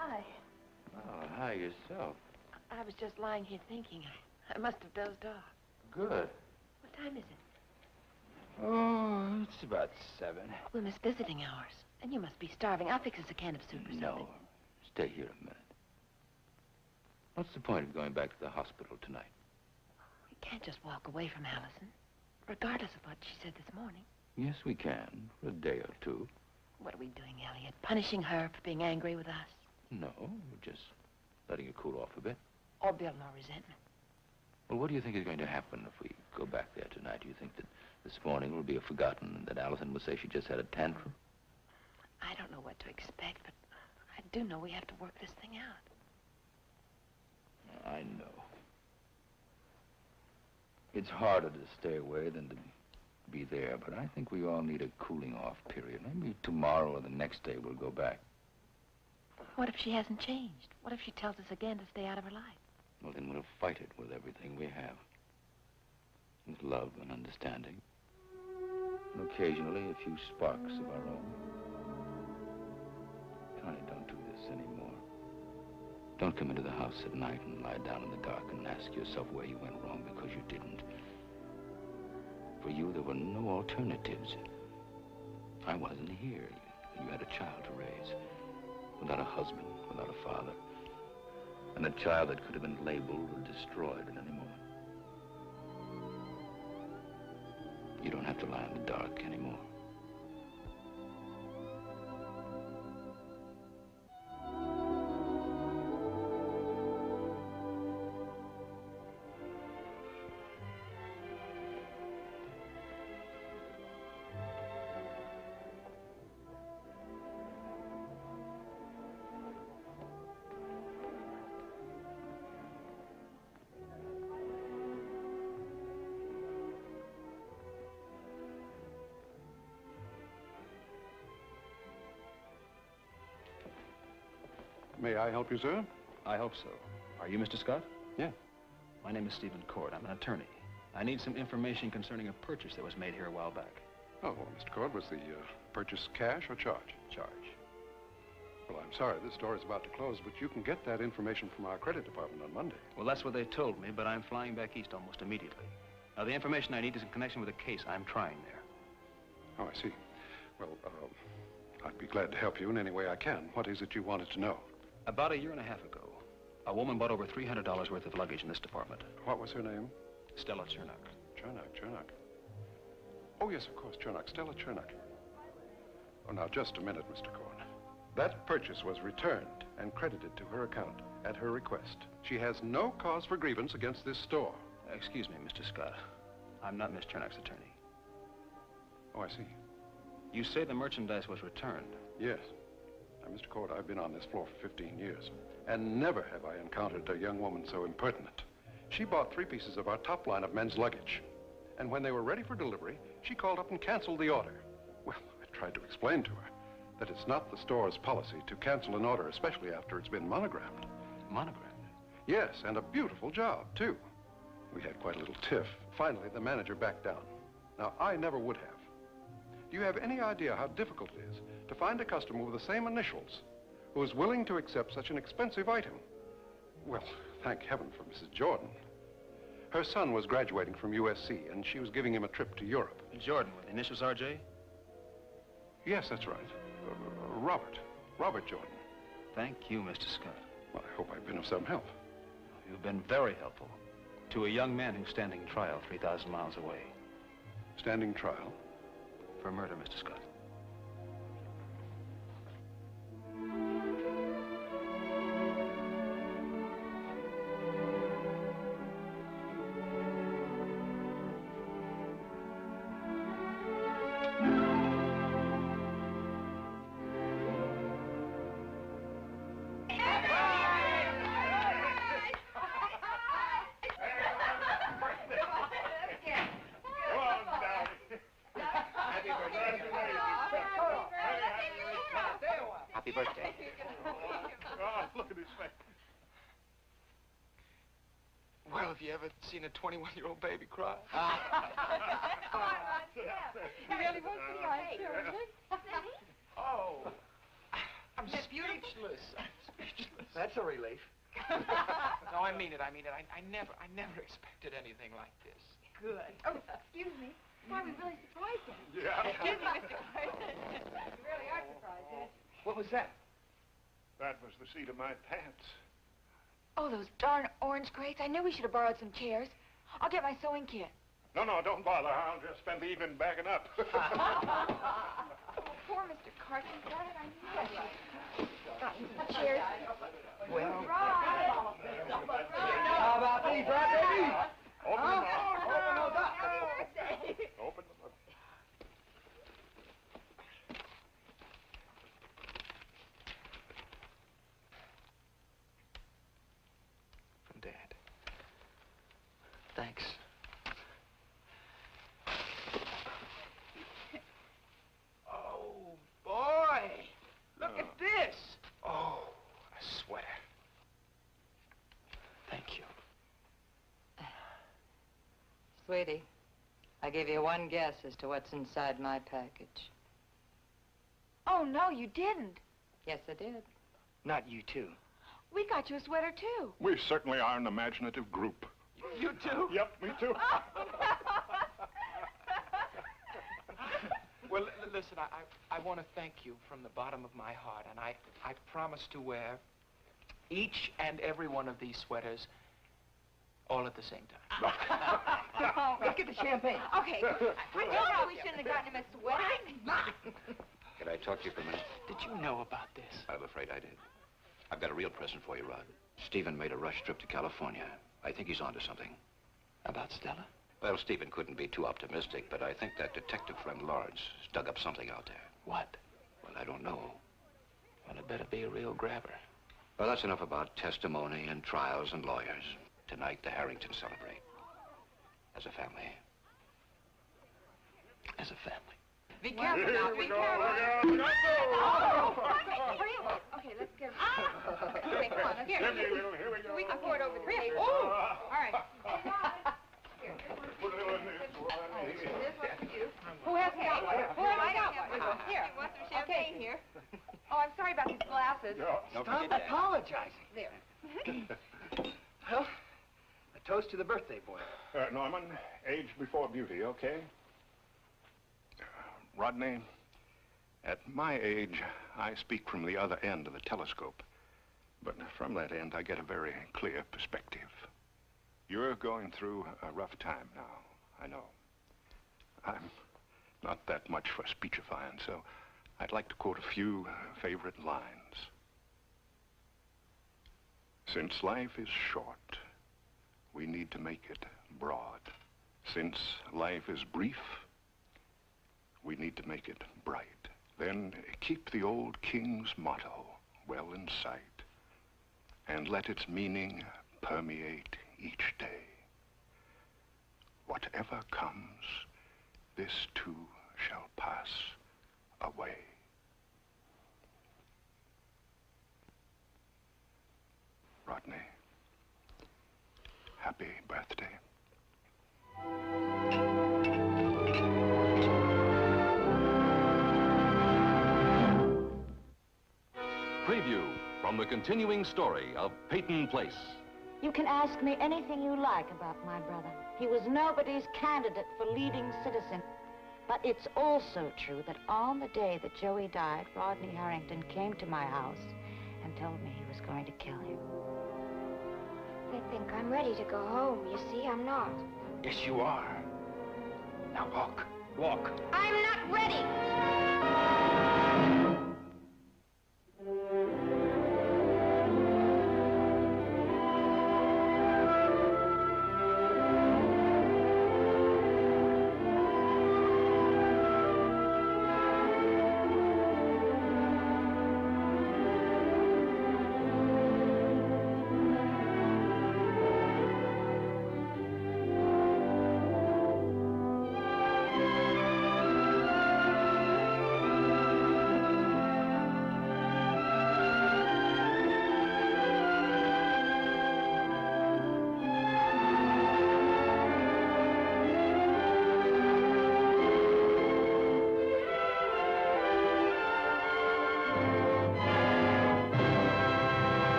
Hi. Oh, hi yourself. I was just lying here thinking. I must have dozed off. Good. What time is it? Oh, it's about 7. We missed visiting hours. And you must be starving. I'll fix us a can of soup or something. No. Stay here a minute. What's the point of going back to the hospital tonight? We can't just walk away from Allison, regardless of what she said this morning. Yes, we can, for a day or two. What are we doing, Elliot? Punishing her for being angry with us? No, we're just letting her cool off a bit. Or build more resentment? Well, what do you think is going to happen if we go back there tonight? Do you think that this morning will be forgotten and that Allison will say she just had a tantrum? I don't know what to expect, but I do know we have to work this thing out. I know. It's harder to stay away than to be there, but I think we all need a cooling off period. Maybe tomorrow or the next day we'll go back. What if she hasn't changed? What if she tells us again to stay out of her life? Well, then we'll fight it with everything we have. With love and understanding. And occasionally a few sparks of our own. Connie, don't do this anymore. Don't come into the house at night and lie down in the dark and ask yourself where you went wrong because you didn't. For you, there were no alternatives. I wasn't here. You had a child to raise. Without a husband, without a father. And a child that could have been labeled or destroyed at any moment. You don't have to lie in the dark anymore. May I help you, sir? I hope so. Are you Mr. Scott? Yeah. My name is Stephen Cord. I'm an attorney. I need some information concerning a purchase that was made here a while back. Oh, well, Mr. Cord, was the purchase cash or charge? Charge. Well, I'm sorry, this store is about to close, but you can get that information from our credit department on Monday. Well, that's what they told me, but I'm flying back east almost immediately. Now, the information I need is in connection with a case I'm trying there. Oh, I see. Well, I'd be glad to help you in any way I can. What is it you wanted to know? About a year and a half ago, a woman bought over $300 worth of luggage in this department. What was her name? Stella Chernock. Chernock. Oh, yes, of course, Chernock. Stella Chernock. Oh, now, just a minute, Mr. Cord. That purchase was returned and credited to her account at her request. She has no cause for grievance against this store. Excuse me, Mr. Scott. I'm not Miss Chernock's attorney. Oh, I see. You say the merchandise was returned? Yes. Now, Mr. Cord, I've been on this floor for 15 years, and never have I encountered a young woman so impertinent. She bought 3 pieces of our top line of men's luggage, and when they were ready for delivery, she called up and canceled the order. Well, I tried to explain to her that it's not the store's policy to cancel an order, especially after it's been monogrammed. Monogrammed? Yes, and a beautiful job, too. We had quite a little tiff. Finally, the manager backed down. Now, I never would have. Do you have any idea how difficult it is to find a customer with the same initials who is willing to accept such an expensive item? Well, thank heaven for Mrs. Jordan. Her son was graduating from USC, and she was giving him a trip to Europe. Jordan, with the initials RJ? Yes, that's right. Robert Jordan. Thank you, Mr. Scott. Well, I hope I've been of some help. You've been very helpful to a young man who's standing trial 3,000 miles away. Standing trial? For murder, Mr. Scott. Happy birthday. Oh, look at his face. Well, have you ever seen a 21-year-old baby cry? He really was pretty high, seriously. Oh, I'm speechless. that's a relief. No, I mean it. I never expected anything like this. Good. Oh, excuse me. Why, we really surprised him. Yeah. Excuse me, Mr. Carson. You really are surprised, aren't you? What was that? That was the seat of my pants. Oh, those darn orange crates. I knew we should have borrowed some chairs. I'll get my sewing kit. No, don't bother. I'll just spend the evening backing up. Oh, poor Mr. Carson. Darn it, I knew that. Cheers. Well, Right. how about these, right, baby? Open them up. Open those up. Open them up. From Dad. Thanks. Oh, boy! Look at this! Oh, a sweater. Thank you. Sweetie, I give you one guess as to what's inside my package. Oh, no, you didn't. Yes, I did. Not you, too. We got you a sweater, too. We certainly are an imaginative group. You too? Yep, me too. Well, listen, I want to thank you from the bottom of my heart, and I promise to wear each and every one of these sweaters all at the same time. Let's get the champagne. Okay. I told you we shouldn't have gotten him a sweater. Can I talk to you for a minute? Did you know about this? I'm afraid I did. I've got a real present for you, Rod. Stephen made a rush trip to California. I think he's onto something. About Stella? Well, Stephen couldn't be too optimistic, but I think that detective friend Lawrence has dug up something out there. What? Well, I don't know. Well, it better be a real grabber. Well, that's enough about testimony and trials and lawyers. Tonight, the Harringtons celebrate. As a family. As a family. Be careful Here now. we Be go. careful. Look out. Hurry up. Okay, let's get him. Okay, come on. Here. Here we go. We can pour it over the table. Oh! All right. Put it on this one. This one's for you. Who hasn't got one? Who hasn't got one? Here. You want some champagne here? Oh, I'm sorry about these glasses. Don't Stop forget that. apologizing. There. Well, a toast to the birthday boy. Norman, age before beauty, okay? Rodney, at my age, I speak from the other end of the telescope. But from that end, I get a very clear perspective. You're going through a rough time now, I know. I'm not that much for speechifying, so I'd like to quote a few favorite lines. Since life is short, we need to make it broad. Since life is brief, we need to make it bright. Then keep the old king's motto well in sight, and let its meaning permeate each day. Whatever comes, this too shall pass away. Rodney, happy birthday. Preview from the continuing story of Peyton Place. You can ask me anything you like about my brother. He was nobody's candidate for leading citizen. But it's also true that on the day that Joey died, Rodney Harrington came to my house and told me he was going to kill him. They think I'm ready to go home. You see, I'm not. Yes, you are. Now walk. Walk. I'm not ready!